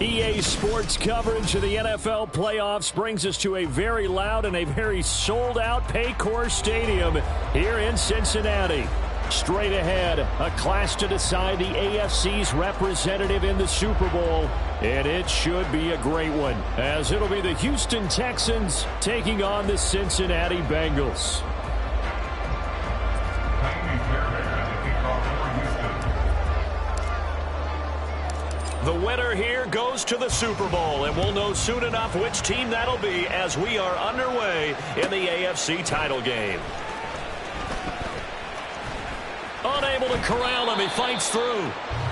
EA Sports coverage of the NFL playoffs brings us to a very loud and a very sold-out Paycor Stadium here in Cincinnati. Straight ahead, a clash to decide the AFC's representative in the Super Bowl, and it should be a great one, as it'll be the Houston Texans taking on the Cincinnati Bengals. The winner here goes to the Super Bowl, and we'll know soon enough which team that'll be as we are underway in the AFC title game. Unable to corral him, he fights through.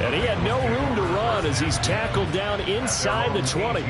And he had no room to run as he's tackled down inside the 20.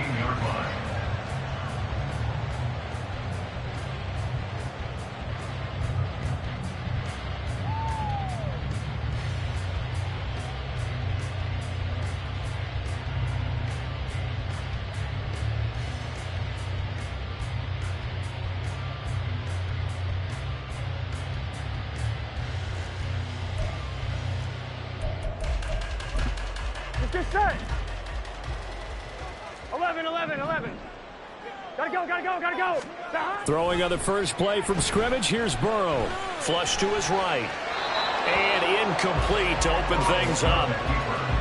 Just set. 11. Gotta go. Throwing on the first play from scrimmage, here's Burrow. Flush to his right. And incomplete to open things up.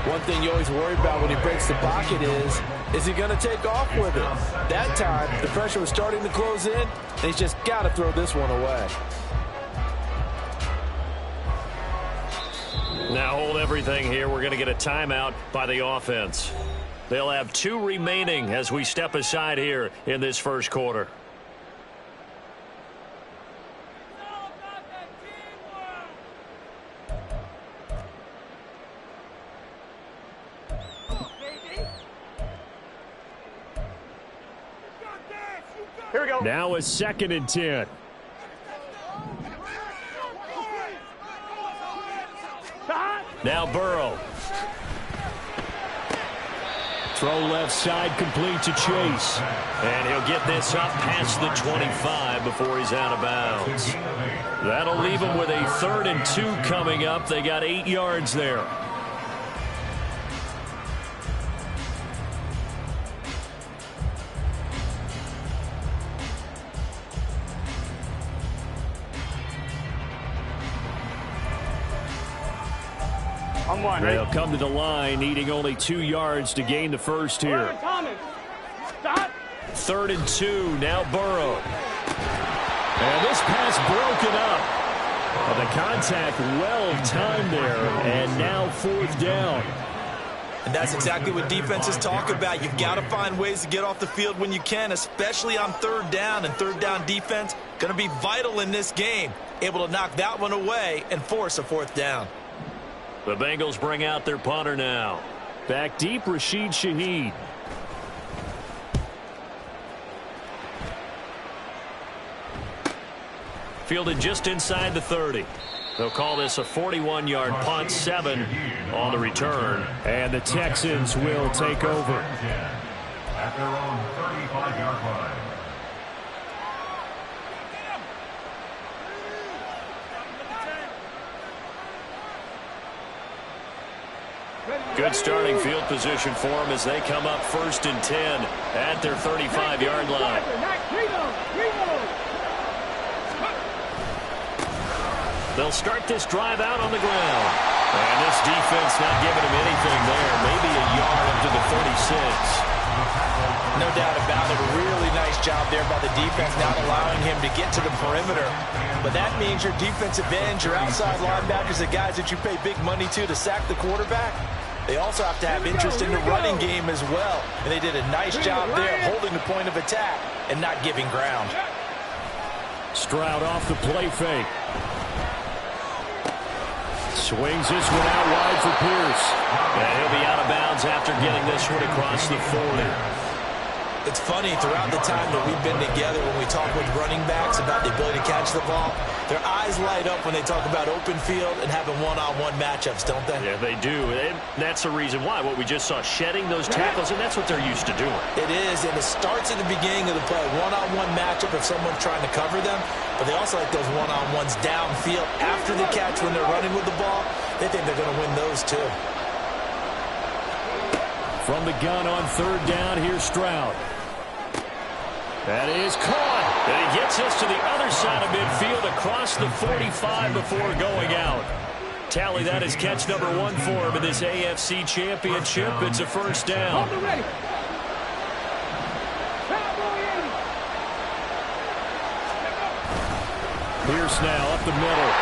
One thing you always worry about when he breaks the pocket is he going to take off with it? That time, the pressure was starting to close in, and he's just got to throw this one away. Now hold everything here. We're going to get a timeout by the offense. They'll have 2 remaining as we step aside here in this first quarter. Here we go. Now a 2nd and 10. Now Burrow. Throw left side complete to Chase. And he'll get this up past the 25 before he's out of bounds. That'll leave him with a 3rd and 2 coming up. They got 8 yards there. They'll come to the line, needing only 2 yards to gain the first here. 3rd and 2, now Burrow. And this pass broken up. The contact well-timed there, and now 4th down. And that's exactly what defenses talk about. You've got to find ways to get off the field when you can, especially on 3rd down. And 3rd down defense going to be vital in this game. Able to knock that one away and force a 4th down. The Bengals bring out their punter now. Back deep, Rashid Shaheed. Fielded just inside the 30. They'll call this a 41-yard punt, 7 on the return. And the Texans will take over. At their own 35-yard line. Good starting field position for them as they come up 1st and 10 at their 35-yard line. They'll start this drive out on the ground. And this defense not giving him anything there. Maybe a yard up to the 36. No doubt about it. A really nice job there by the defense, not allowing him to get to the perimeter. But that means your defensive ends, your outside linebackers, the guys that you pay big money to sack the quarterback, they also have to have interest in the running game as well. And they did a nice job there holding the point of attack and not giving ground. Stroud off the play fake. Swings this one out wide for Pierce. And he'll be out of bounds after getting this one across the 40. It's funny, throughout the time that we've been together, when we talk with running backs about the ability to catch the ball, their eyes light up when they talk about open field and having one-on-one matchups, don't they? Yeah, they do. And that's the reason why. What we just saw, shedding those tackles, and that's what they're used to doing. It is, and it starts at the beginning of the play. One-on-one matchup if someone's trying to cover them, but they also like those one-on-ones downfield after the catch when they're running with the ball. They think they're going to win those too. From the gun on third down, here's Stroud. That is caught. And he gets us to the other side of midfield across the 45 before going out. Tally, that is catch number 1 for him in this AFC Championship. It's a first down. Pierce now up the middle.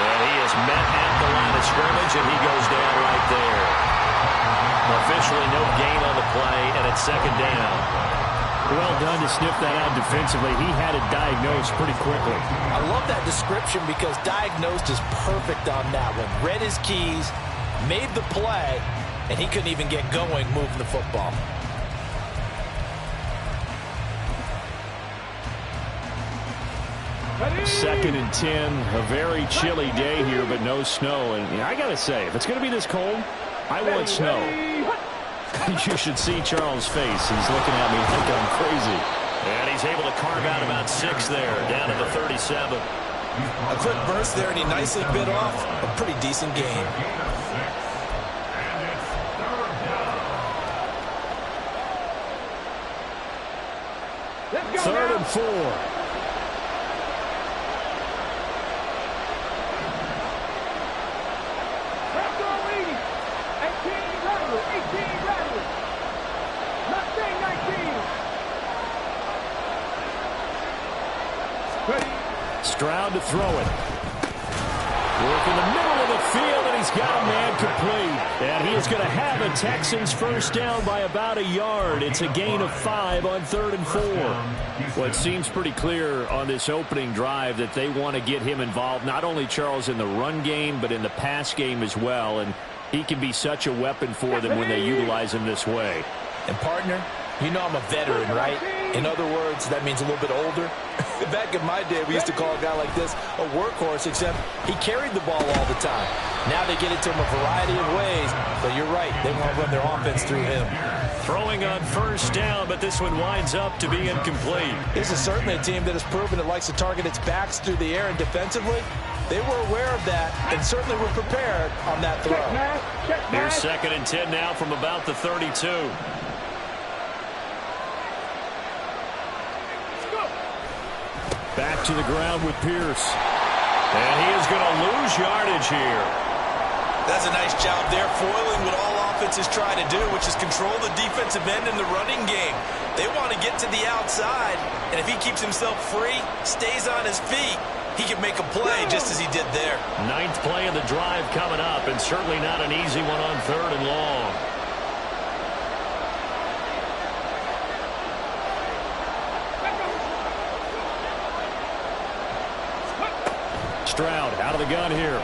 And he is met at the line of scrimmage, and he goes down right there. Officially no gain on the play, and it's second down. Well done to sniff that out defensively. He had it diagnosed pretty quickly. I love that description because diagnosed is perfect on that one. Read his keys, made the play, and he couldn't even get going moving the football. Second and 10, a very chilly day here, but no snow. And I got to say, if it's going to be this cold, I want snow. You should see Charles' face. He's looking at me like I'm crazy. And he's able to carve out about 6 there, down to the 37. A quick burst there, and he nicely bit off a pretty decent gain. Third and 4. Stroud to throw it. Work in the middle of the field, and he's got a man complete. And he is going to have a Texans first down by about a yard. It's a gain of 5 on 3rd and 4. Well, it seems pretty clear on this opening drive that they want to get him involved, not only Charles in the run game, but in the pass game as well. And he can be such a weapon for them when they utilize him this way. And partner, you know I'm a veteran, right? In other words, that means a little bit older. Back in my day, we used to call a guy like this a workhorse, except he carried the ball all the time. Now they get it to him a variety of ways, but you're right. They want to run their offense through him. Throwing on first down, but this one winds up to be incomplete. This is certainly a team that has proven it likes to target its backs through the air, and defensively, they were aware of that and certainly were prepared on that throw. Here's second and 10 now from about the 32. Back to the ground with Pierce. And he is going to lose yardage here. That's a nice job there, foiling what all offenses try to do, which is control the defensive end in the running game. They want to get to the outside, and if he keeps himself free, stays on his feet, he can make a play just as he did there. 9th play of the drive coming up, and certainly not an easy one on 3rd and long. Stroud out of the gun here.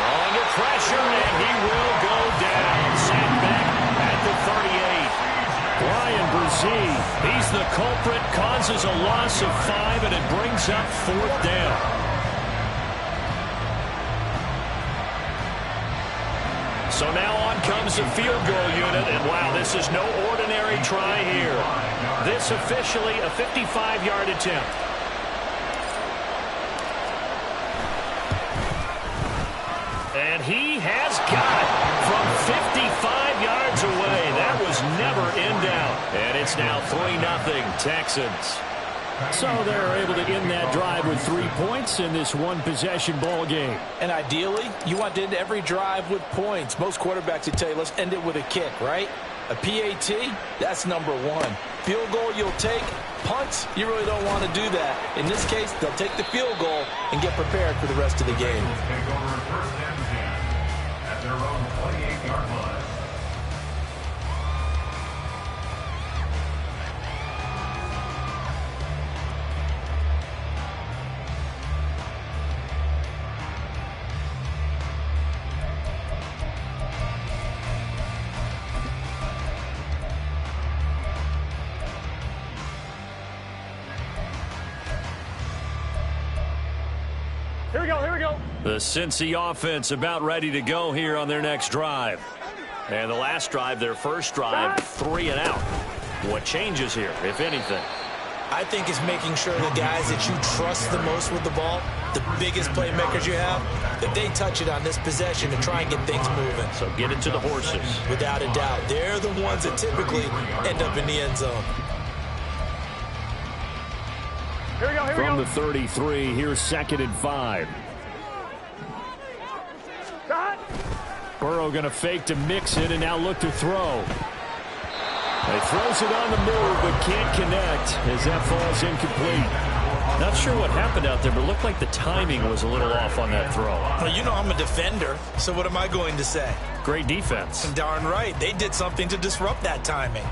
Under pressure, and he will go down. Sacked back at the 38. Brian Brzee, he's the culprit, causes a loss of 5, and it brings up 4th down. So now on comes the field goal unit, and wow, this is no ordinary try here. This officially a 55-yard attempt. And he has got it from 55 yards away. That was never in doubt. And it's now 3-0 Texans. So they're able to end that drive with 3 points in this one-possession ball game. And ideally, you want to end every drive with points. Most quarterbacks would tell you, let's end it with a kick, right? A PAT, that's number 1. Field goal you'll take. Punts, you really don't want to do that. In this case, they'll take the field goal and get prepared for the rest of the game. At their own 28-yard line. Here we go, here we go. The Cincy offense about ready to go here on their next drive. And the last drive, their first drive, 3 and out. What changes here, if anything? I think it's making sure the guys that you trust the most with the ball, the biggest playmakers you have, that they touch it on this possession to try and get things moving. So get it to the horses. Without a doubt. They're the ones that typically end up in the end zone. Here we go, here we From go. the 33, here's 2nd and 5. Shot. Burrow going to fake to mix it and now look to throw. He throws it on the move but can't connect as that falls incomplete. Not sure what happened out there, but it looked like the timing was a little off on that throw. Well, you know I'm a defender, so what am I going to say? Great defense. Darn right. They did something to disrupt that timing.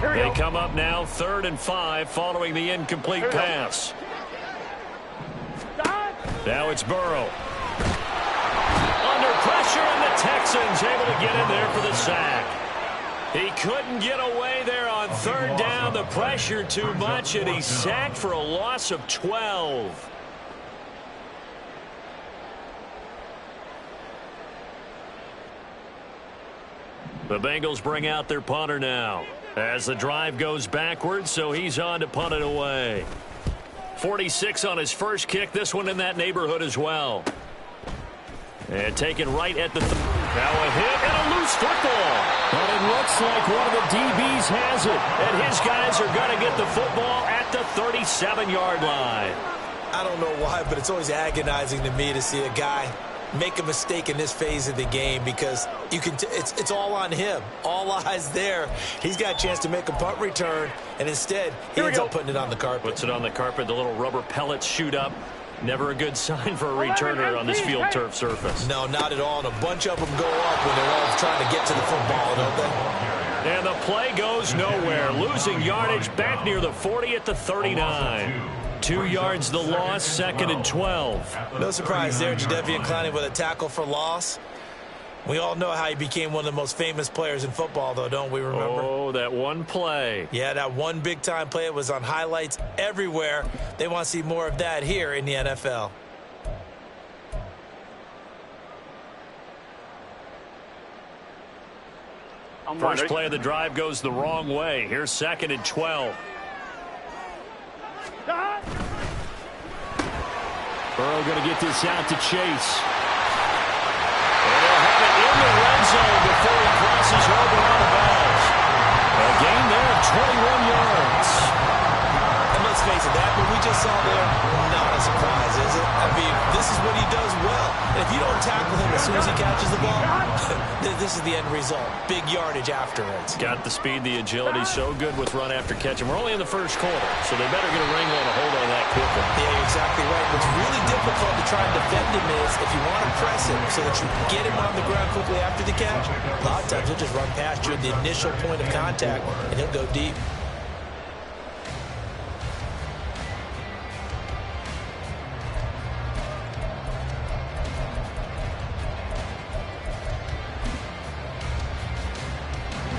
They come up now 3rd and 5 following the incomplete pass. Now it's Burrow. Under pressure, and the Texans able to get in there for the sack. He couldn't get away there on 3rd down. The pressure too much, and he's sacked for a loss of 12. The Bengals bring out their punter now as the drive goes backwards, so he's on to punt it away. 46 on his first kick, this one in that neighborhood as well. And taken right at the now a hit and a loose football. But it looks like one of the DBs has it, and his guys are going to get the football at the 37-yard line. I don't know why, but it's always agonizing to me to see a guy make a mistake in this phase of the game, because you can it's all on him. All eyes there. He's got a chance to make a punt return, and instead he ends up putting it on the carpet. Puts it on the carpet. The little rubber pellets shoot up. Never a good sign for a returner on this field turf surface. No, not at all. And a bunch of them go up when they're all trying to get to the football, don't they? And the play goes nowhere. Losing yardage back near the 40 at the 39. 2 yards the loss, 2nd and 12. No surprise there, Jadeveon Clowney with a tackle for loss. We all know how he became one of the most famous players in football, though, don't we remember? Oh, that one play. Yeah, that one big-time play. It was on highlights everywhere. They want to see more of that here in the NFL. First play of the drive goes the wrong way. Here's 2nd and 12. Burrow going to get this out to Chase. And they'll have it in the red zone before he crosses over on the bounds. A gain there of 21 yards. And let's face it, that what we just saw there, not a surprise, is it? I mean, this is what he does well. And if you don't tackle him as soon as he catches the ball, this is the end result. Big yardage afterwards. Got the speed, the agility, so good with run after catch. And we're only in the first quarter, so they better get a wrangle and a hold on that quickly. Yeah, you're exactly right. What's really difficult to try and defend him is if you want to press him so that you get him on the ground quickly after the catch, a lot of times he'll just run past you at the initial point of contact, and he'll go deep.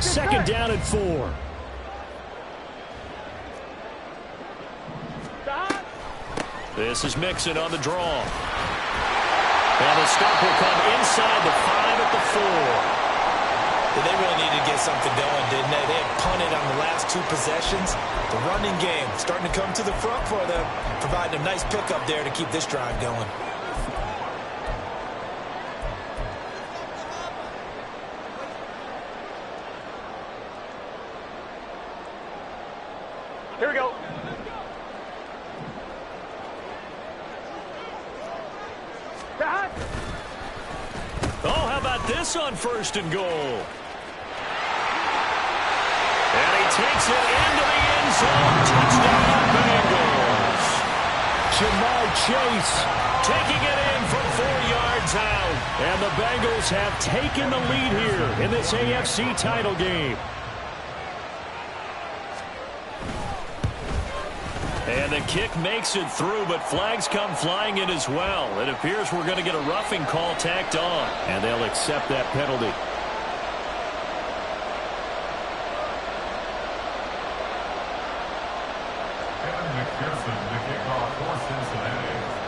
Second down and 4. This is Mixon on the draw. And the stop will come inside the 5 at the 4. They really needed to get something going, didn't they? They had punted on the last 2 possessions. The running game starting to come to the front for them, providing a nice pickup there to keep this drive going. Here we go. Oh, how about this on 1st and goal? And he takes it into the end zone. Touchdown, Bengals. Jamar Chase taking it in from 4 yards out. And the Bengals have taken the lead here in this AFC title game. And the kick makes it through, but flags come flying in as well. It appears we're going to get a roughing call tacked on, and they'll accept that penalty. Kevin McPherson, the kickoff for Cincinnati.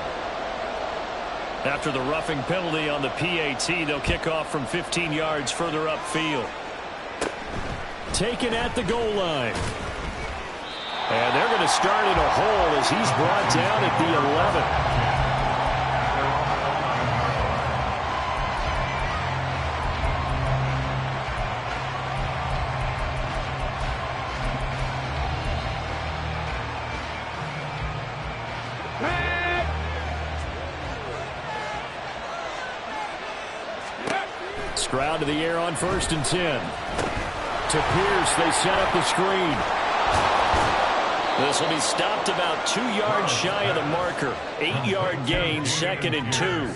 After the roughing penalty on the PAT, they'll kick off from 15 yards further upfield. Taken at the goal line. And they're going to start in a hole as he's brought down at the 11. Stroud to the air on 1st and 10. To Pierce, they set up the screen. This will be stopped about 2 yards shy of the marker. 8-yard gain, 2nd and 2.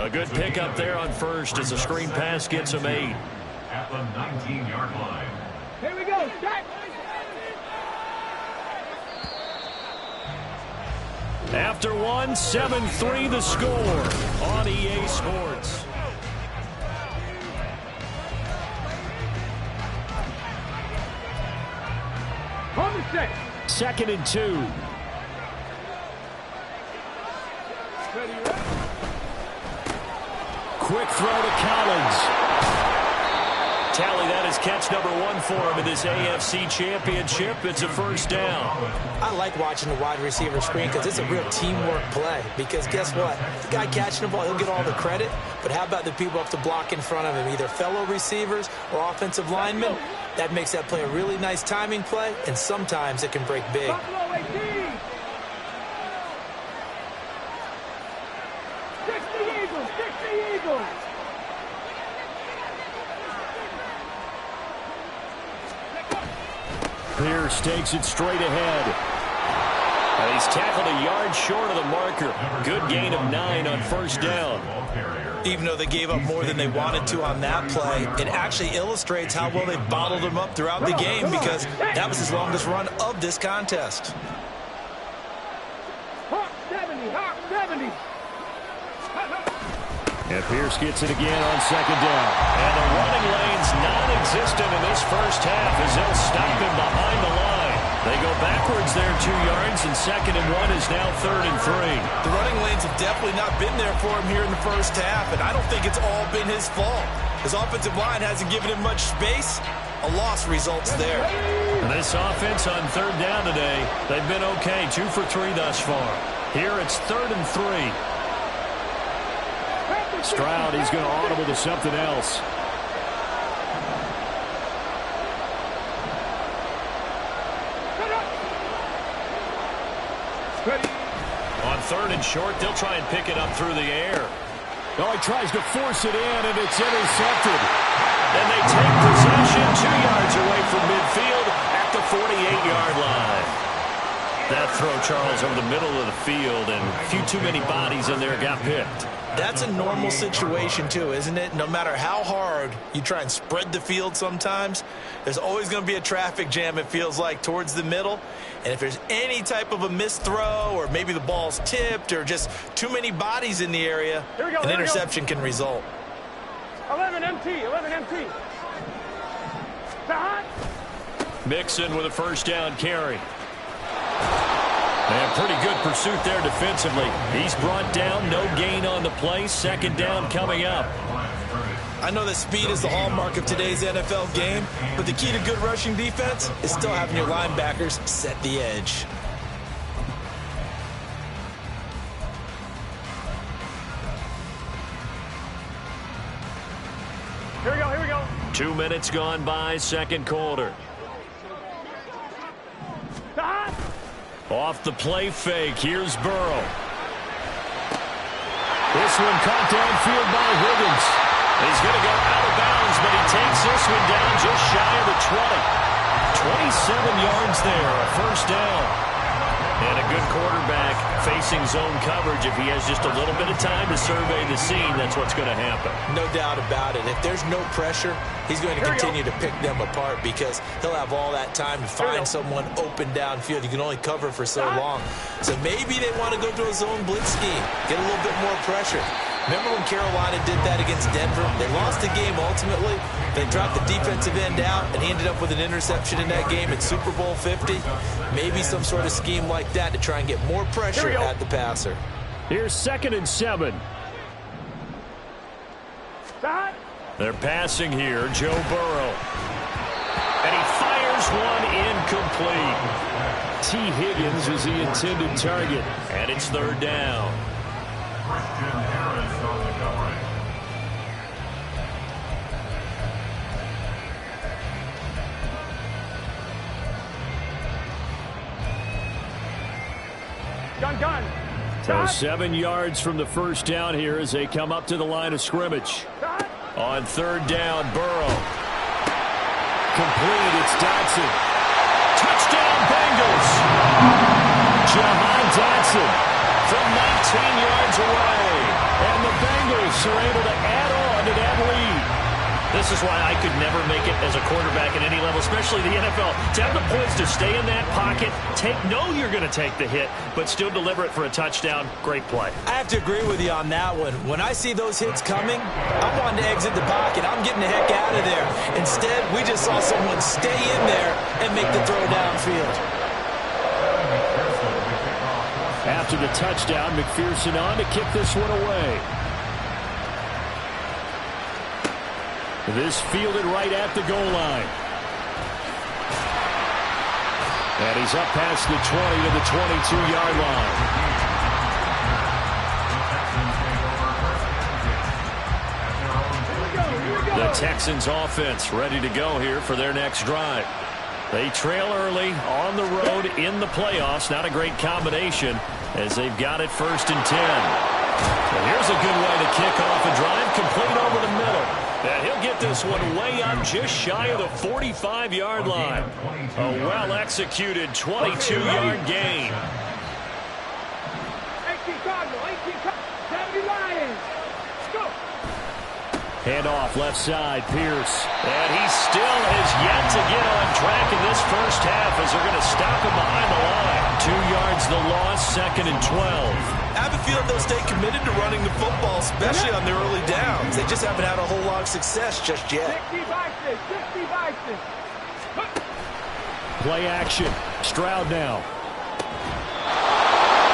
A good pickup there on 1st as the screen pass gets him 8. At the 19-yard line. Here we go. Start. After one, 7-3 the score on EA Sports. Home and set. 2nd and 2. Quick throw to Collins. Tally, that is catch number 1 for him in this AFC Championship. It's a 1st down. I like watching the wide receiver screen because it's a real teamwork play. Because guess what? The guy catching the ball, he'll get all the credit. But how about the people up to block in front of him, either fellow receivers or offensive linemen? That makes that play a really nice timing play, and sometimes it can break big. Buffalo 18. 60 Eagles. 60 Eagles. Pierce takes it straight ahead. And he's tackled a yard short of the marker. Good gain of 9 on 1st down. Even though they gave up more than they wanted to on that play, it actually illustrates how well they bottled him up throughout the game because that was his longest run of this contest. Hawk 70. Hawk 70. And Pierce gets it again on 2nd down. And the running lane's non-existent in this first half as they'll stop him behind the line. They go backwards there 2 yards, and 2nd and 1 is now 3rd and 3. The running lanes have definitely not been there for him here in the first half, and I don't think it's all been his fault. His offensive line hasn't given him much space. A loss results there. And this offense on 3rd down today, they've been okay, 2 for 3 thus far. Here it's 3rd and 3. Stroud, he's going to audible to something else. On 3rd and short, they'll try and pick it up through the air. Oh, he tries to force it in, and it's intercepted. And they take possession 2 yards away from midfield at the 48-yard line. That throw, Charles, over the middle of the field, and a few too many bodies in there got picked. That's a normal situation, too, isn't it? No matter how hard you try and spread the field sometimes, there's always going to be a traffic jam, it feels like, towards the middle. And if there's any type of a missed throw or maybe the ball's tipped or just too many bodies in the area, an interception can result. 11 MT. 11 MT. Mixon with a 1st down carry. And pretty good pursuit there defensively. He's brought down, no gain on the play. 2nd down coming up. I know that speed is the hallmark of today's NFL game, but the key to good rushing defense is still having your linebackers set the edge. Here we go. Here we go. 2 minutes gone by, 2nd quarter. Off the play fake, here's Burrow. This one caught downfield by Higgins. He's going to go out of bounds, but he takes this one down just shy of the 20. 27 yards there, a 1st down. And a good quarterback facing zone coverage. If he has just a little bit of time to survey the scene, that's what's going to happen. No doubt about it. If there's no pressure, he's going to continue to pick them apart because he'll have all that time to find someone open downfield. You can only cover for so long. So maybe they want to go to a zone blitz scheme, get a little bit more pressure. Remember when Carolina did that against Denver? They lost the game ultimately. They dropped the defensive end out, and he ended up with an interception in that game in Super Bowl 50. Maybe some sort of scheme like that to try and get more pressure at the passer. Here's 2nd and 7. Stop. They're passing here, Joe Burrow. And he fires one incomplete. T. Higgins was the intended target, and it's 3rd down. Christian Harris on the coverage. Gun. So 7 yards from the first down here as they come up to the line of scrimmage. Stop. On 3rd down, Burrow. Complete, it's Dotson. Touchdown, Bengals. Jahan Dotson from 19 yards away. And the Bengals are able to add on to that lead. This is why I could never make it as a quarterback at any level, especially the NFL. To have the poise to stay in that pocket, know you're going to take the hit, but still deliver it for a touchdown. Great play. I have to agree with you on that one. When I see those hits coming, I'm wanting to exit the pocket. I'm getting the heck out of there. Instead, we just saw someone stay in there and make the throw downfield. After the touchdown, McPherson on to kick this one away. This fielded right at the goal line. And he's up past the 20 to the 22-yard line. The Texans offense ready to go here for their next drive. They trail early on the road in the playoffs. Not a great combination as they've got it 1st and 10. And here's a good way to kick off a drive, complete over the middle. And he'll get this one way up just shy of the 45-yard line. A well-executed 22-yard gain. 18 Cardinal, 70 Lions. Go. Handoff left side, Pierce. And he still has yet to get on track in this first half as they're going to stop him behind the line. 2 yards the loss, 2nd and 12. I have a feeling they'll stay committed to running the football, especially on their early downs. They just haven't had a whole lot of success just yet. 60 Vikings. Play action. Stroud now.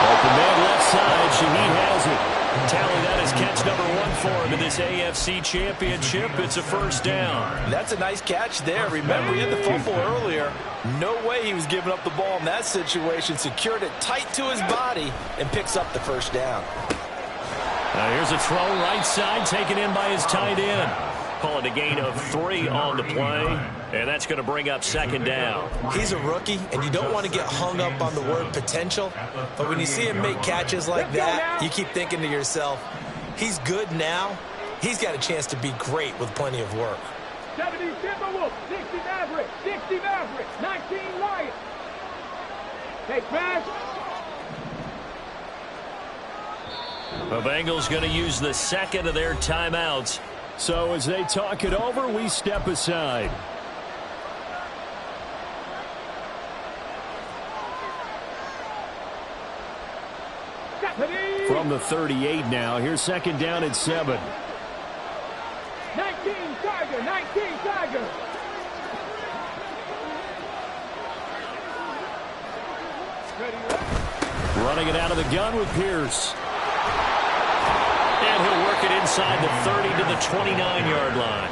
Open man left side. Shaheed has it. Tally that is catch number 1 for him in this AFC Championship. It's a 1st down. That's a nice catch there. Remember, he had the fumble earlier. No way he was giving up the ball in that situation. Secured it tight to his body and picks up the 1st down. Now here's a throw right side taken in by his tight end. Call it a gain of 3 on the play, and that's going to bring up 2nd down. He's a rookie, and you don't want to get hung up on the word potential, but when you see him make catches like that, you keep thinking to yourself, he's good now. He's got a chance to be great with plenty of work. 70 Timberwolves, 60 Mavericks, 19 Lions. Hey, Crash. The Bengals going to use the 2nd of their timeouts. So as they talk it over, we step aside. From the 38 now, here's 2nd down and 7. 19 Tiger. Running it out of the gun with Pierce. And he'll work it inside the 30 to the 29-yard line.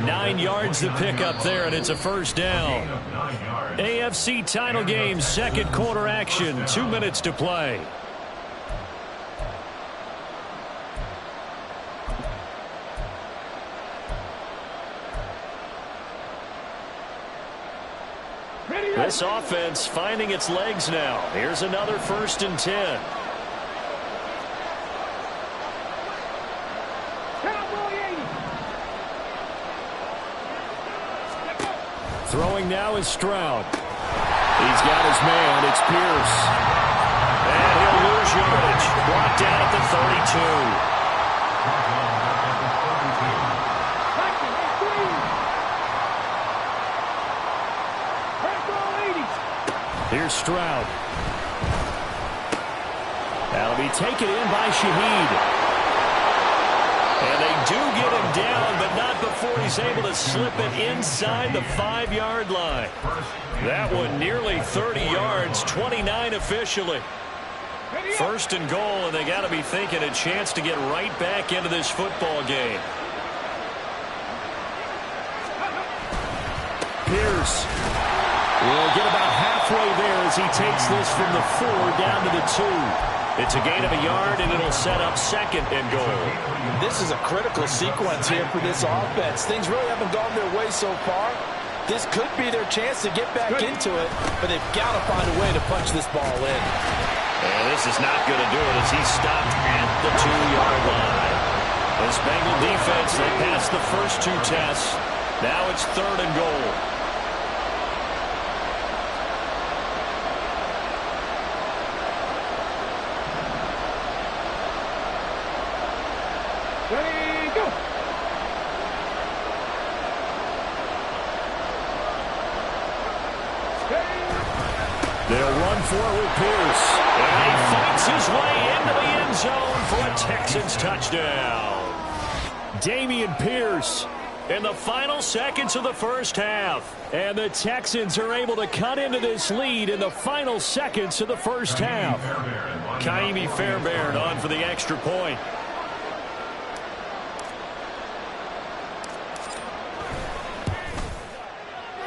9 yards to pick up there, and it's a 1st down. AFC title game, 2nd quarter action, 2 minutes to play. This offense finding its legs now. Here's another 1st and 10. Throwing now is Stroud. He's got his man. It's Pierce. And he'll lose yardage. Brought down at the 32. Here's Stroud. That'll be taken in by Shaheed. And they do get him down, but not before he's able to slip it inside the 5-yard line. That one nearly 30 yards, 29 officially. First and goal, and they got to be thinking a chance to get right back into this football game. Pierce will get about halfway there as he takes this from the 4 down to the 2. It's a gain of a yard, and it'll set up second and goal. This is a critical sequence here for this offense. Things really haven't gone their way so far. This could be their chance to get back into it, but they've got to find a way to punch this ball in. And this is not going to do it as he's stopped at the 2-yard line. This Bengal defense, they passed the first 2 tests. Now it's 3rd and goal. Ready, go! They'll run for it with Pierce. And he fights his way into the end zone for a Texans touchdown. Dameon Pierce in the final seconds of the first half. And the Texans are able to cut into this lead in the final seconds of the first half. Kaimi Fairbairn on for the extra point.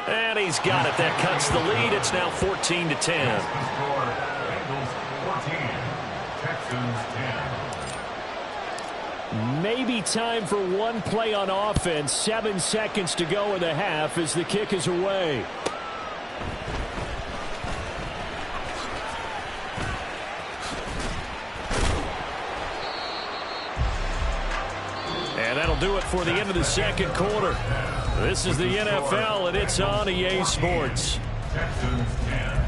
And he's got it. That cuts the lead. It's now 14-10. Maybe time for one play on offense. 7 seconds to go in the half as the kick is away. And that'll do it for the end of the second quarter. This is the NFL, and it's on EA Sports. Texans 10.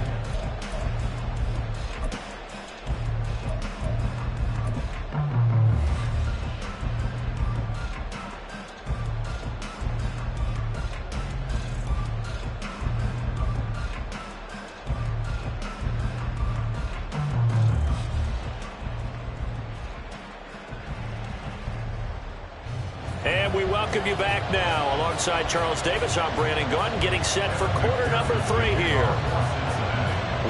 And we welcome you back now. Alongside Charles Davis, I'm Brandon Gunn, getting set for quarter number 3 here.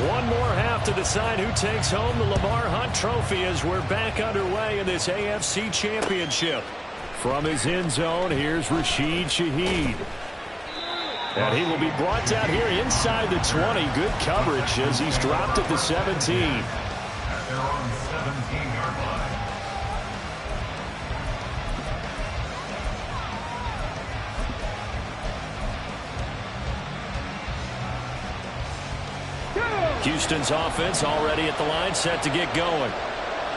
One more half to decide who takes home the Lamar Hunt Trophy as we're back underway in this AFC Championship. From his end zone, here's Rashid Shaheed. And he will be brought down here inside the 20. Good coverage as he's dropped at the 17. At their own 17-yard line. Houston's offense already at the line, set to get going.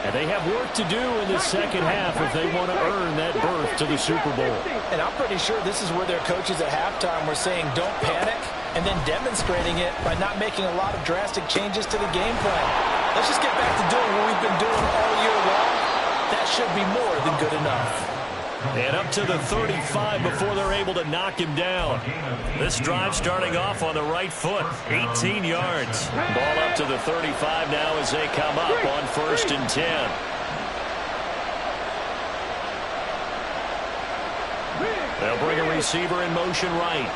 And they have work to do in the second half if they want to earn that berth to the Super Bowl. And I'm pretty sure this is where their coaches at halftime were saying don't panic, and then demonstrating it by not making a lot of drastic changes to the game plan. Let's just get back to doing what we've been doing all year long. That should be more than good enough. And up to the 35 before they're able to knock him down. This drive starting off on the right foot, 18 yards. Ball up to the 35 now as they come up on 1st and 10. They'll bring a receiver in motion right.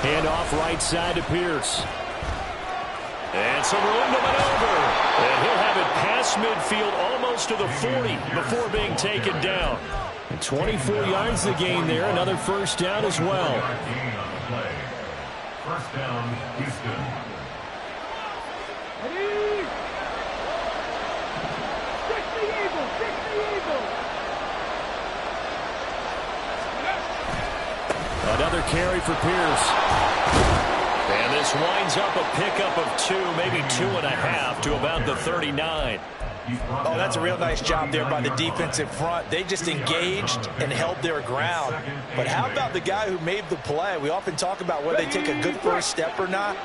Hand off right side to Pierce. And some room to maneuver. And he'll have it past midfield almost to the 40 before being taken down. And 24 yards the gain there. Another first down as well. First down, Houston. Ready? 60 Eagles, 60 Eagles. Another carry for Pierce. And this winds up a pickup of 2, maybe 2.5 to about the 39. Oh, that's a real nice job there by the defensive front. They just engaged and held their ground. But how about the guy who made the play? We often talk about whether they take a good first step or not.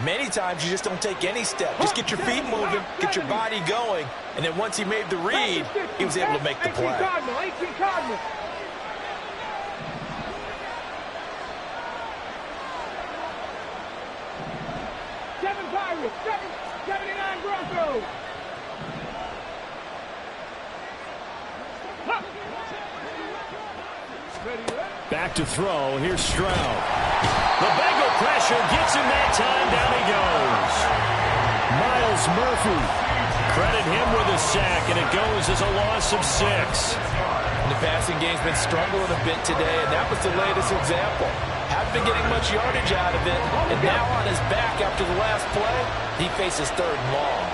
Many times you just don't take any step. Just get your feet moving, get your body going. And then once he made the read, he was able to make the play. 18 Cardinals. Pirates, 79 Broncos. Back to throw. Here's Stroud. The Bengal pressure gets him that time. Down he goes. Miles Murphy. Credit him with a sack, and it goes as a loss of 6. The passing game's been struggling a bit today, and that was the latest example. Haven't been getting much yardage out of it, and now on his back after the last play, he faces 3rd and long.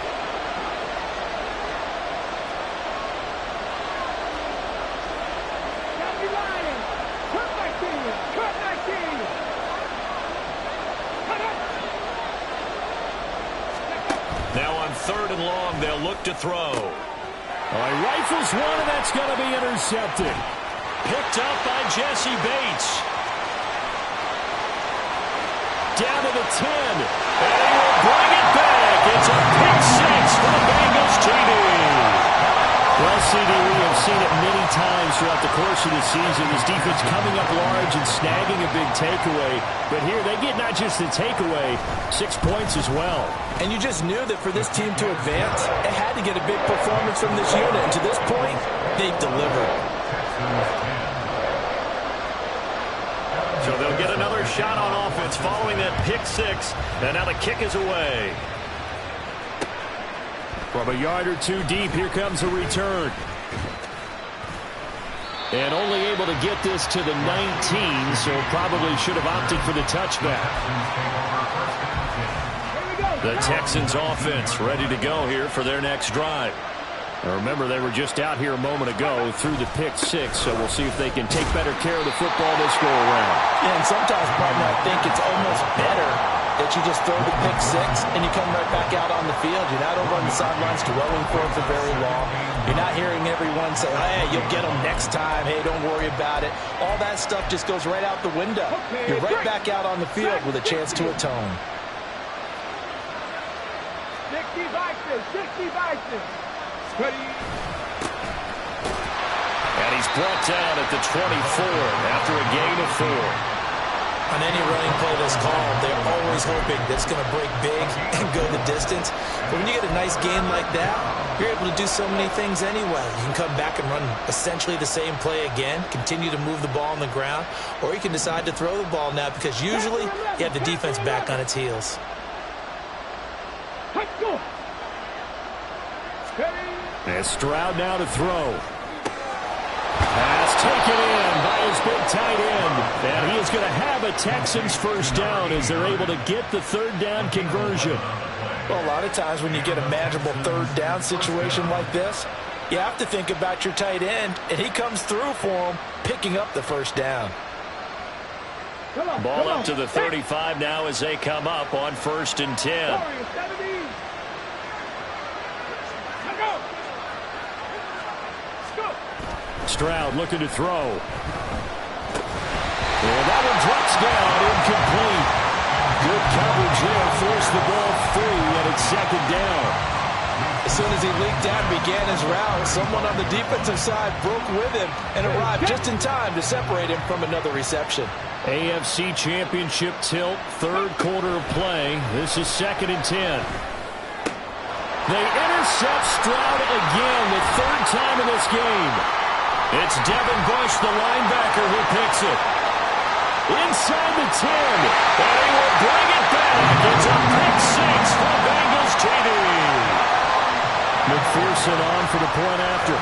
Now on 3rd and long, they'll look to throw. He rifles one, and that's going to be intercepted. Picked up by Jesse Bates. Down to the 10. And he will bring it back. It's a pick 6 for the Bengals TD. Well, CD, we have seen it many times throughout the course of the season. This defense coming up large and snagging a big takeaway. But here they get not just the takeaway, 6 points as well. And you just knew that for this team to advance, it had to get a big performance from this unit. And to this point, they've delivered. So they'll get another shot on offense following that pick 6. And now the kick is away. From a yard or 2 deep, here comes a return. And only able to get this to the 19, so probably should have opted for the touchback. The Texans offense ready to go here for their next drive. Now remember, they were just out here a moment ago through the pick 6, so we'll see if they can take better care of the football this go around. Yeah, and sometimes, partner, I think it's almost better that you just throw the pick 6 and you come right back out on the field. You're not over on the sidelines dwelling for it for very long. You're not hearing everyone say, hey, you'll get them next time. Hey, don't worry about it. All that stuff just goes right out the window. You're right back out on the field with a chance to atone. 60 Vikings. And he's brought down at the 24 after a gain of 4. On any running play that's called, they're always hoping that it's going to break big and go the distance. But when you get a nice game like that, you're able to do so many things anyway. You can come back and run essentially the same play again, continue to move the ball on the ground, or you can decide to throw the ball now because usually you have the defense back on its heels. And Stroud now to throw. Pass taken in by his big tight end. And he is going to have a Texans first down as they're able to get the 3rd down conversion. Well, a lot of times when you get a manageable 3rd down situation like this, you have to think about your tight end, and he comes through for him, picking up the first down. Ball up to the 35 now as they come up on 1st and 10. Stroud looking to throw. And that one drops down, incomplete. Good coverage there, forced the ball free, and it's 2nd down. As soon as he leaked out and began his route, someone on the defensive side broke with him and arrived just in time to separate him from another reception. AFC Championship tilt, 3rd quarter of play. This is 2nd and 10. They intercept Stroud again, the 3rd time in this game. It's Devin Bush, the linebacker, who picks it. Inside the 10, and he will bring it back. It's a pick 6 for Bengals TD. McPherson on for the point after.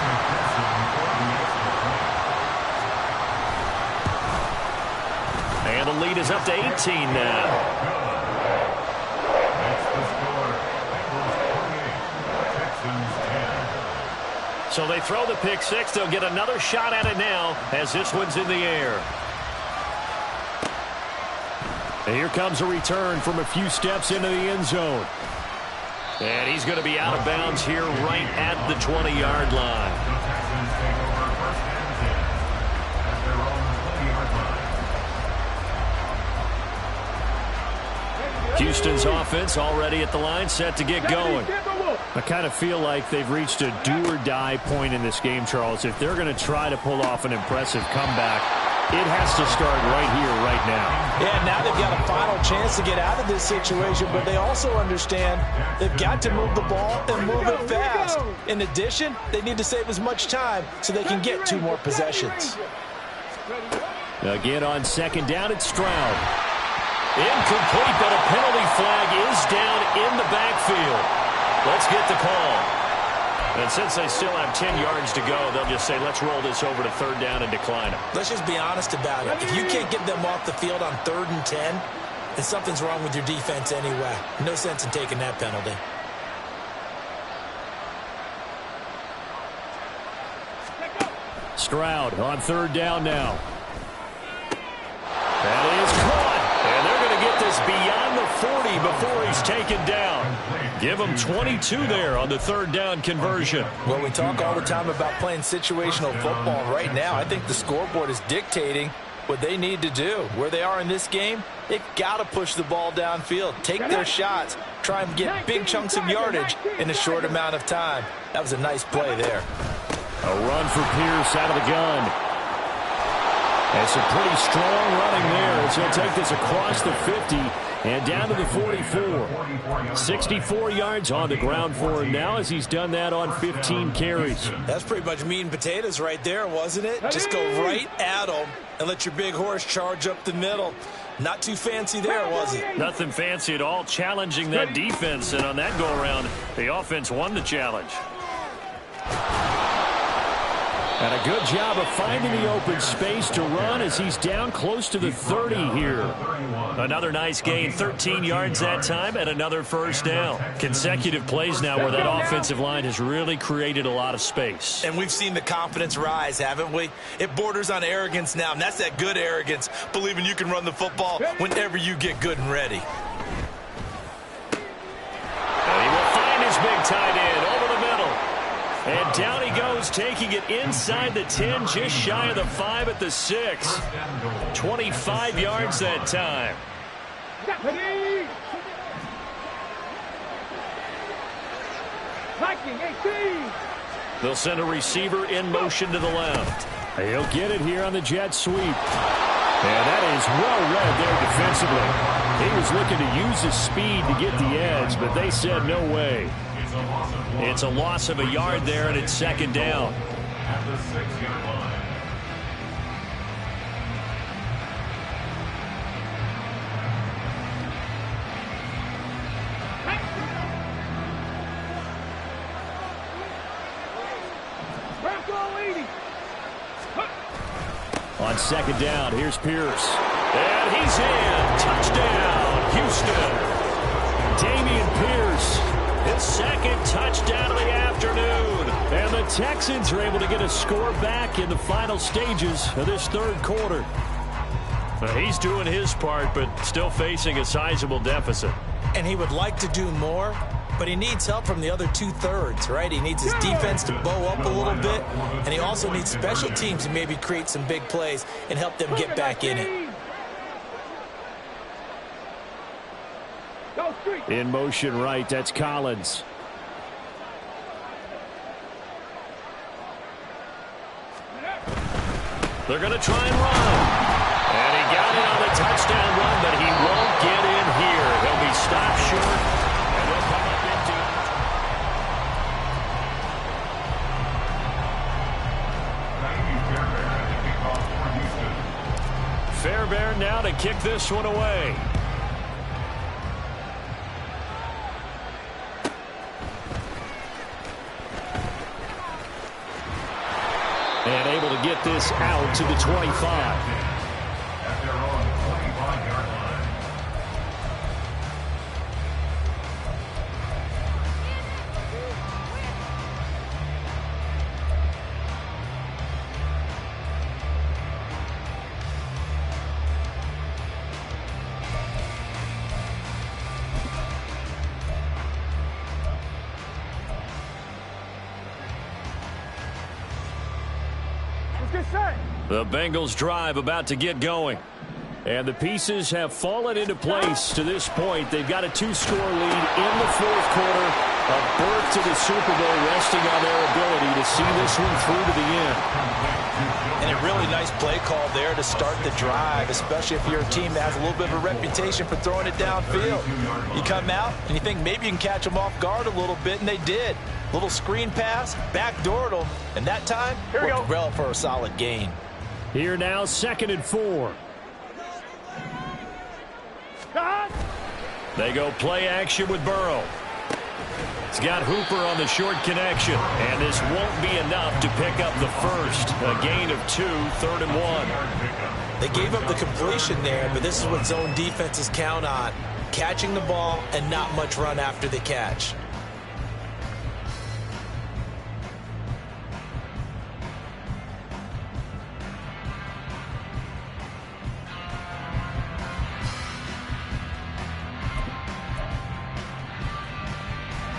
And the lead is up to 18 now. So they throw the pick 6. They'll get another shot at it now as this one's in the air. And here comes a return from a few steps into the end zone. And he's going to be out of bounds here right at the 20-yard line. Houston's offense already at the line, set to get going. I kind of feel like they've reached a do-or-die point in this game, Charles. If they're going to try to pull off an impressive comeback, it has to start right here, right now. Yeah, now they've got a final chance to get out of this situation, but they also understand they've got to move the ball and move it fast. In addition, they need to save as much time so they can get 2 more possessions. Again on 2nd down, it's Stroud. Incomplete, but a penalty flag is down in the backfield. Let's get the call. And since they still have 10 yards to go, they'll just say, let's roll this over to third down and decline it. Let's just be honest about it. If you can't get them off the field on 3rd and 10, then something's wrong with your defense anyway. No sense in taking that penalty. Stroud on 3rd down now. That is caught. And they're going to get this beyond the 40 before he's taken down. Give him 22 there on the 3rd down conversion. Well, we talk all the time about playing situational football. Right now, I think the scoreboard is dictating what they need to do. Where they are in this game, they've got to push the ball downfield, take their shots, try and get big chunks of yardage in a short amount of time. That was a nice play there. A run for Pierce out of the gun. And some pretty strong running there as he'll take this across the 50 and down to the 44. 64 yards on the ground for him now as he's done that on 15 carries. That's pretty much meat and potatoes right there, wasn't it? Just go right at him and let your big horse charge up the middle. Not too fancy there, was it? Nothing fancy at all, challenging that defense. And on that go-around, the offense won the challenge. And a good job of finding the open space to run as he's down close to the 30 here. Another nice gain, 13 yards that time, and another first down. Consecutive plays now where that offensive line has really created a lot of space. And we've seen the confidence rise, haven't we? It borders on arrogance now, and that's that good arrogance, believing you can run the football whenever you get good and ready. And he will find his big tight end over the middle. And down he goes, taking it inside the 10, just shy of the 5 at the 6. 25 yards that time. They'll send a receiver in motion to the left. He'll get it here on the jet sweep. And that is well read there defensively. He was looking to use his speed to get the edge, but they said no way. It's a loss of a yard there, and it's 2nd down. At the 6-yard line. On 2nd down, here's Pierce. And he's in. Touchdown, Houston. Damian Pierce. His 2nd touchdown of the afternoon. And the Texans are able to get a score back in the final stages of this 3rd quarter. He's doing his part, but still facing a sizable deficit. And he would like to do more, but he needs help from the other 2/3, right? He needs his defense to bow up a little bit, and he also needs special teams to maybe create some big plays and help them get back in it. In motion right, that's Collins. They're going to try and run. And he got it on the touchdown run, but he won't get in here. He'll be stopped short, and they'll come up empty. Fairbairn now to kick this one away. And able to get this out to the 25. At their own 25-yard line. The Bengals drive about to get going. And the pieces have fallen into place to this point. They've got a 2-score lead in the 4th quarter. A berth to the Super Bowl resting on their ability to see this one through to the end. And a really nice play call there to start the drive, especially if you're a team that has a little bit of a reputation for throwing it downfield. You come out and you think maybe you can catch them off guard a little bit, and they did. Little screen pass, backdoored them, and that time worked well for a solid gain. Here now, 2nd and 4. They go play action with Burrow. He's got Hooper on the short connection, and this won't be enough to pick up the first. A gain of 2, 3rd and 1. They gave up the completion there, but this is what zone defenses count on. Catching the ball and not much run after the catch.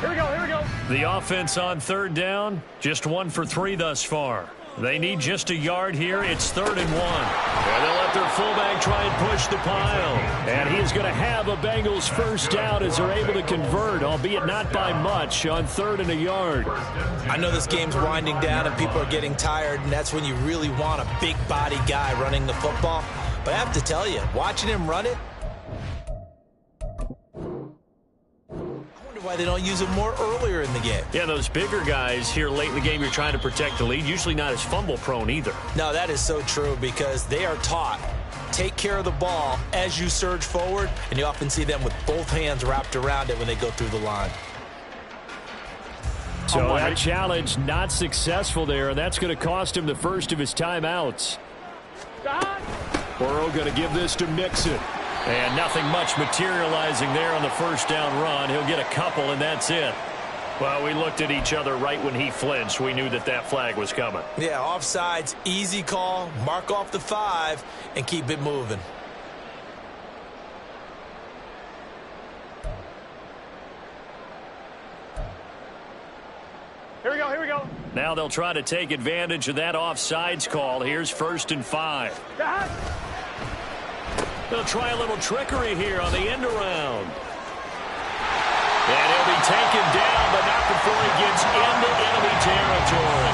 Here we go. The offense on 3rd down, just 1 for 3 thus far. They need just a yard here. It's 3rd and 1. And they'll let their fullback try and push the pile. And he's going to have a Bengals first down as they're able to convert, albeit not by much, on 3rd and a yard. I know this game's winding down and people are getting tired, and that's when you really want a big body guy running the football. But I have to tell you, watching him run it, why they don't use it more earlier in the game. Yeah, those bigger guys here late in the game, you're trying to protect the lead, usually not as fumble prone either. No, that is so true because they are taught take care of the ball as you surge forward, and you often see them with both hands wrapped around it when they go through the line. So that challenge not successful there, and that's going to cost him the first of his timeouts. Burrow going to give this to Mixon. And nothing much materializing there on the first down run. He'll get a couple, and that's it. Well, we looked at each other right when he flinched. We knew that that flag was coming. Yeah, offsides, easy call, mark off the 5, and keep it moving. Here we go. Now they'll try to take advantage of that offsides call. Here's 1st and 5. They'll try a little trickery here on the end around. And he'll be taken down, but not before he gets into enemy territory.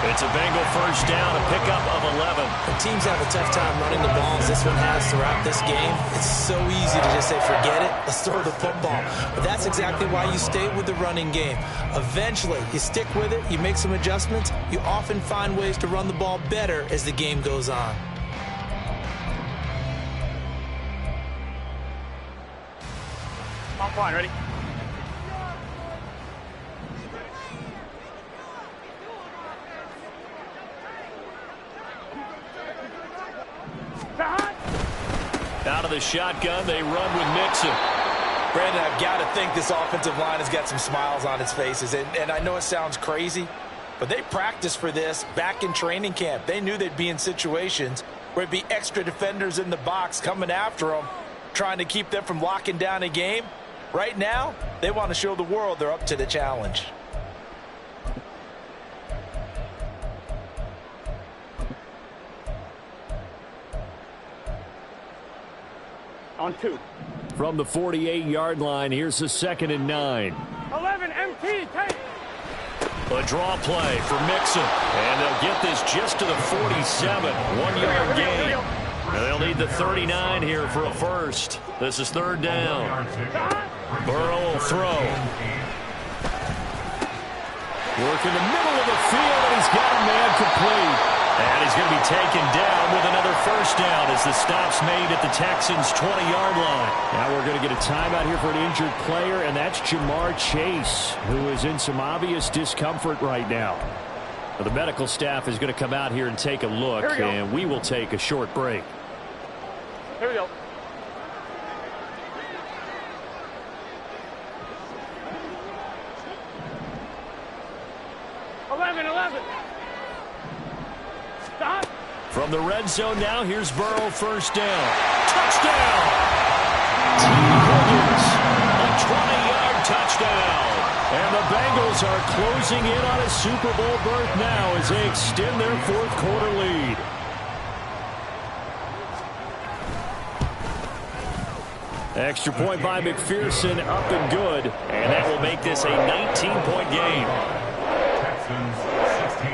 It's a Bengal first down, a pickup of 11. When teams have a tough time running the ball, as this one has throughout this game, it's so easy to just say, forget it, let's throw the football. But that's exactly why you stay with the running game. Eventually, you stick with it, you make some adjustments, you often find ways to run the ball better as the game goes on. I'm fine, ready? Out of the shotgun, they run with Mixon. Brandon, I've got to think this offensive line has got some smiles on its faces. And I know it sounds crazy, but they practiced for this back in training camp. They knew they'd be in situations where it'd be extra defenders in the box coming after them, trying to keep them from locking down a game. Right now, they want to show the world they're up to the challenge. On 2. From the 48-yard line, here's the 2nd and 9. 11, MT, take. A draw play for Mixon. And they'll get this just to the 47. 1-yard gain. And they'll need the 39 here for a first. This is 3rd down. Burrow will throw. Work in the middle of the field, and he's got a man complete. And he's going to be taken down with another first down as the stop's made at the Texans' 20-yard line. Now we're going to get a timeout here for an injured player, and that's Jamar Chase, who is in some obvious discomfort right now. The medical staff is going to come out here and take a look, and we will take a short break. Here we go. Stop. From the red zone now, here's Burrow, first down. Touchdown! T. Higgins, a 20-yard touchdown. And the Bengals are closing in on a Super Bowl berth now as they extend their 4th quarter lead. Extra point by McPherson, up and good. And that will make this a 19-point game. Texans 16.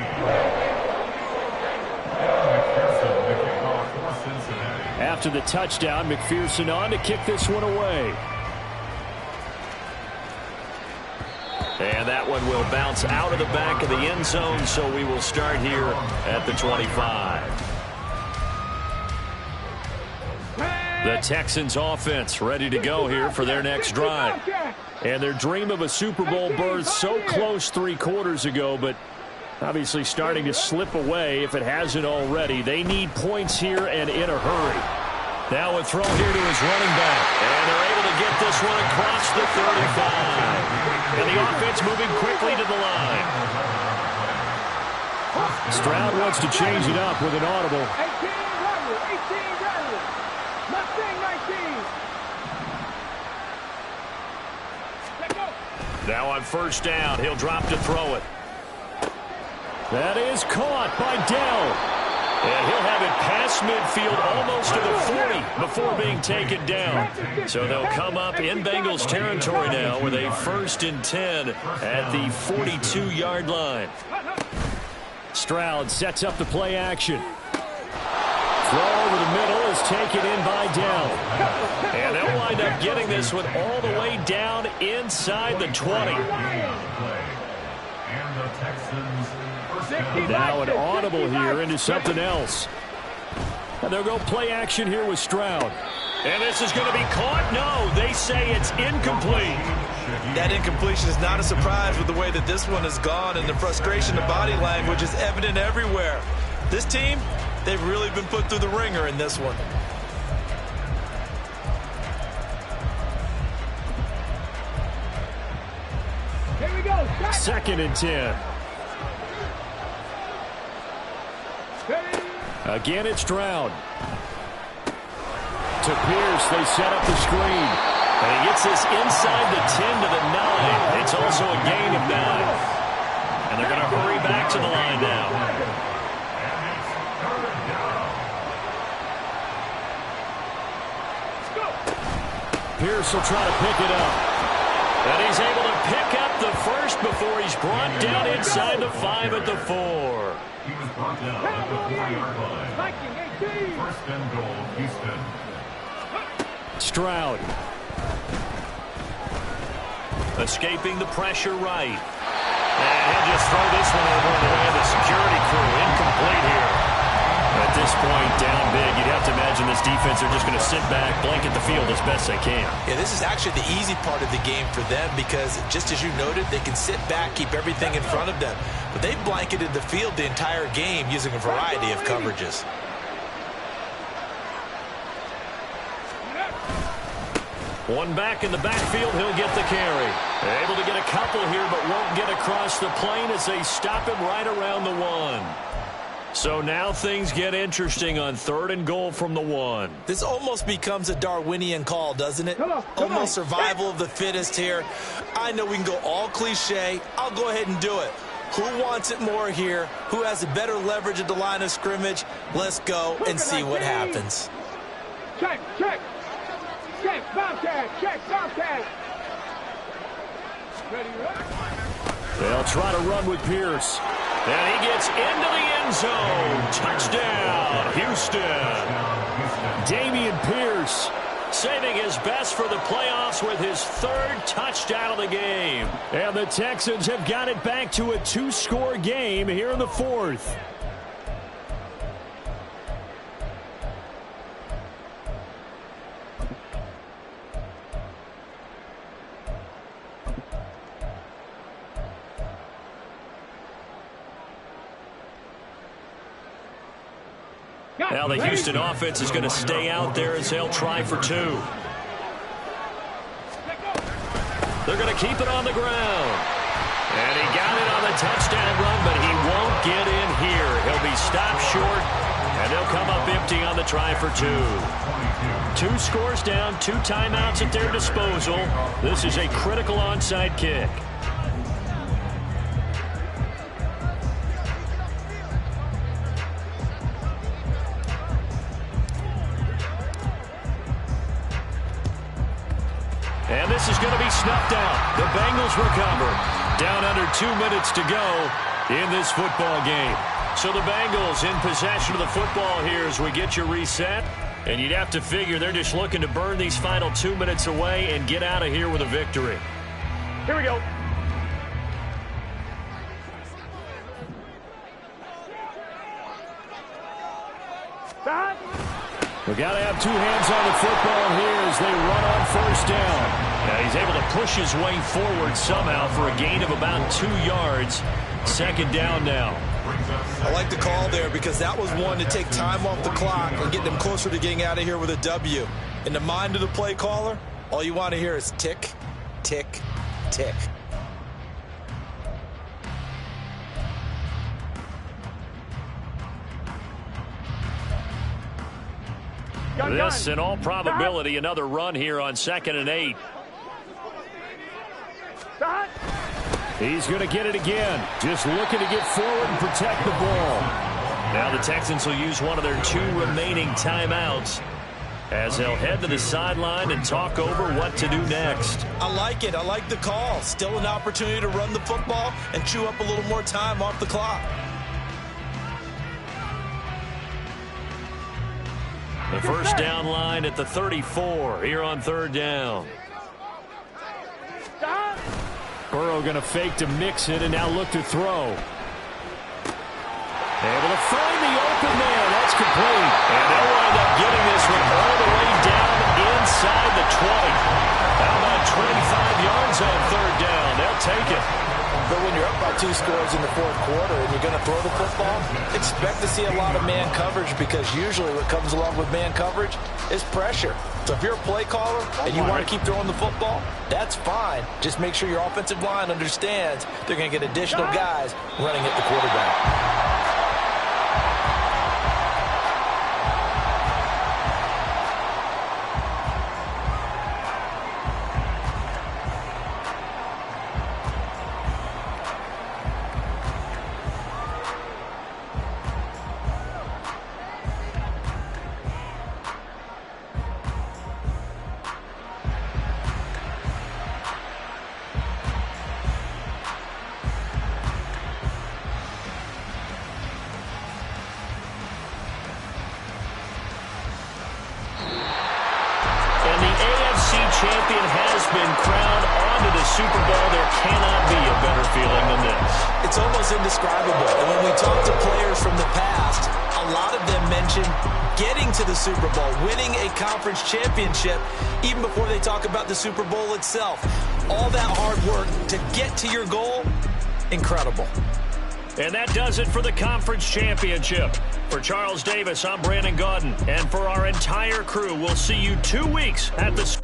McPherson, the kickoff for Cincinnati. After the touchdown, McPherson on to kick this one away. And that one will bounce out of the back of the end zone, so we will start here at the 25. The Texans offense ready to go here for their next drive. And their dream of a Super Bowl berth so close 3 quarters ago, but obviously starting to slip away if it hasn't already. They need points here and in a hurry. Now a throw here to his running back. And they're able to get this one across the 35. And the offense moving quickly to the line. Stroud wants to change it up with an audible. 18 Mustang 19. Now on first down, he'll drop to throw it. That is caught by Dell. And he'll have it past midfield almost to the 40 before being taken down. So they'll come up in Bengals territory now with a 1st and 10 at the 42-yard line. Stroud sets up the play action. Throw over the middle is taken in by Dell. And they'll wind up getting this one all the way down inside the 20. Now an audible here into something else. And they'll go play action here with Stroud. And this is going to be caught? No, they say it's incomplete. That incompletion is not a surprise with the way that this one has gone, and the frustration of body language is evident everywhere. This team, they've really been put through the ringer in this one. Here we go. 2nd and 10. Again, it's Stroud. To Pierce, they set up the screen. And he gets this inside the 10 to the 9. It's also a gain of 9. And they're going to hurry back to the line now. Pierce will try to pick it up. And he's able to pick up the first before he's brought down inside the 5 at the 4. He was brought down at the 4-yard line. 1st and goal, Houston. Stroud. Escaping the pressure right. And he'll just throw this one over the way of the security crew. Incomplete here. At this point, down big, you'd have to imagine this defense are just going to sit back, blanket the field as best they can. Yeah, this is actually the easy part of the game for them because, just as you noted, they can sit back, keep everything in front of them. But they've blanketed the field the entire game using a variety of coverages. One back in the backfield, he'll get the carry. Able to get a couple here, but won't get across the plane as they stop him right around the 1. So now things get interesting on 3rd and goal from the 1. This almost becomes a Darwinian call, doesn't it? Almost survival of the fittest here. I know we can go all cliche. I'll go ahead and do it. Who wants it more here? Who has a better leverage at the line of scrimmage? Let's go and see what happens. Check. Bobcat. Ready, They'll try to run with Pierce. And he gets into the end zone. Touchdown, Houston. Damian Pierce saving his best for the playoffs with his 3rd touchdown of the game. And the Texans have got it back to a 2-score game here in the 4th. Now the Houston offense is going to stay out there as they'll try for 2. They're going to keep it on the ground. And he got it on the touchdown run, but he won't get in here. He'll be stopped short, and they'll come up empty on the try for 2. 2 scores down, 2 timeouts at their disposal. This is a critical onside kick. And this is going to be snuffed out. The Bengals recover. Down under 2 minutes to go in this football game. So the Bengals in possession of the football here as we get you reset. And you'd have to figure they're just looking to burn these final 2 minutes away and get out of here with a victory. Here we go. We got to have two hands on the football here as they run on first down. Now he's able to push his way forward somehow for a gain of about 2 yards. Second down now. I like the call there because that was one to take time off the clock and get them closer to getting out of here with a W. In the mind of the play caller, all you want to hear is tick, tick, tick. This, in all probability, another run here on 2nd and 8. He's going to get it again. Just looking to get forward and protect the ball. Now the Texans will use one of their 2 remaining timeouts as they'll head to the sideline and talk over what to do next. I like it. I like the call. Still an opportunity to run the football and chew up a little more time off the clock. The first down line at the 34 here on 3rd down. Burrow going to fake to mix it and now look to throw. Able to find the open man. That's complete. And they'll wind up getting this one all the way down inside the 20. How about 25 yards on 3rd down? They'll take it. But when you're up by 2 scores in the 4th quarter and you're going to throw the football, expect to see a lot of man coverage because usually what comes along with man coverage is pressure. So if you're a play caller and you want to keep throwing the football, that's fine. Just make sure your offensive line understands they're going to get additional guys running at the quarterback. Champion has been crowned onto the Super Bowl. There cannot be a better feeling than this. It's almost indescribable. And when we talk to players from the past, a lot of them mention getting to the Super Bowl, winning a conference championship, even before they talk about the Super Bowl itself. All that hard work to get to your goal, incredible. And that does it for the conference championship. For Charles Davis, I'm Brandon Gaudin. And for our entire crew, we'll see you 2 weeks at the